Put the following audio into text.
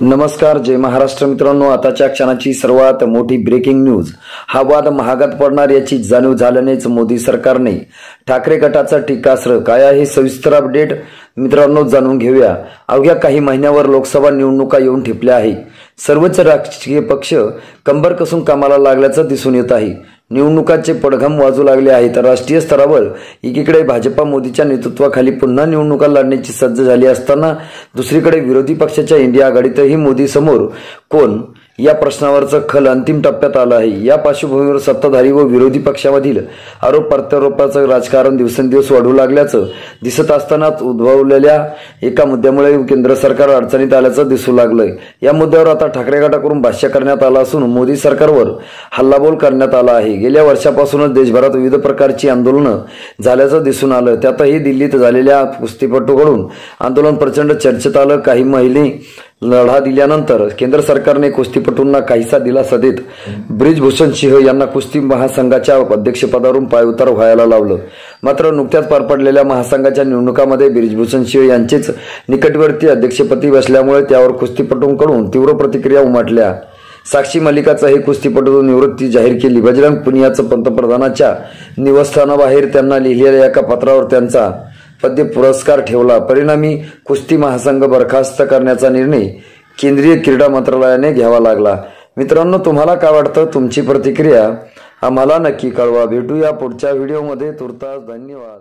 नमस्कार, जय महाराष्ट्र मित्रांनो। आताच्या क्षणाची सर्वात मोठी ब्रेकिंग न्यूज। हा वाद महागात पडणार याची जाणीव झाल्यानेच मोदी सरकारने ठाकरे गटाचा टीकास्त्र काय आहे सविस्तर अपडेट मित्रांनो जाणून घेऊया। अवघ्या काही महिन्यावर लोकसभा निवडणुका येऊन ठेपल्या आहे। सर्वच राजकीय पक्ष कंबर कसून कामाला लागल्याचं दिसून येत आहे। निवडणुकांचे पडघम वाजू लागले आहेत। राष्ट्रीय स्तरावर एकीकडे भाजपा मोदीच्या नेतृत्वाखाली पुन्हा निवडणुका लढण्याची सज्ज झाली असताना दुसरीकडे विरोधी पक्षाच्या इंडिया आघाडीतही मोदी समोर कोण या प्रश्नावरचं खल अंतिम टप्प्यात आलं आहे। या पार्श्वभूमीवर सत्ताधारी व विरोधी पक्षामधील आरोप प्रत्यारोपाचं राजकारण दिवसेंदिवस वाढू लागल्याचं दिसत असतानाच उद्भवलेल्या एका मुद्द्यामुळे केंद्र सरकार अडचणीत आल्याचं दिसू लागलंय। या मुद्द्यावर आता ठाकरे गटाकडून भाष्य करण्यात आलं असून मोदी सरकारवर हल्लाबोल करण्यात आला आहे। गेल्या वर्षापासूनच देशभरात विविध प्रकारची आंदोलनं झाल्याचं दिसून आलं। त्यातही दिल्लीत झालेल्या कुस्तीपटूकडून आंदोलन प्रचंड चर्चेत आलं। काही महिने लढा दिल्यानंतर केंद्र सरकारने कुस्तीपटूंना काहीसा दिलासा देत ब्रिजभूषण सिंह यांना कुस्ती महासंघाच्या अध्यक्षपदावरून पायउतार व्हायला लावलं। मात्र नुकत्याच पार पडलेल्या महासंघाच्या निवडणुकांमध्ये ब्रिजभूषण सिंह यांचेच निकटवर्ती अध्यक्षपदी बसल्यामुळे त्यावर कुस्तीपटूंकडून तीव्र प्रतिक्रिया उमटल्या। साक्षी मलिकाचा हे कुस्तीपटू निवृत्ती जाहीर केली। बजरंग पुनियाचं पंतप्रधानांच्या निवासस्थानाबाहेर त्यांना लिहिलेल्या एका पत्रावर त्यांचा पद्य पुरस्कार ठेवला। परिणामी कुस्ती महासंघ बरखास्त करण्याचा निर्णय केंद्रीय क्रीडा मंत्रालयाने घ्यावा लागला। मित्रांनो, तुम्हाला काय वाटतं? तुमची प्रतिक्रिया आम्हाला नक्की कळवा। भेटूया पुढच्या व्हिडिओमध्ये। तुर्तास धन्यवाद।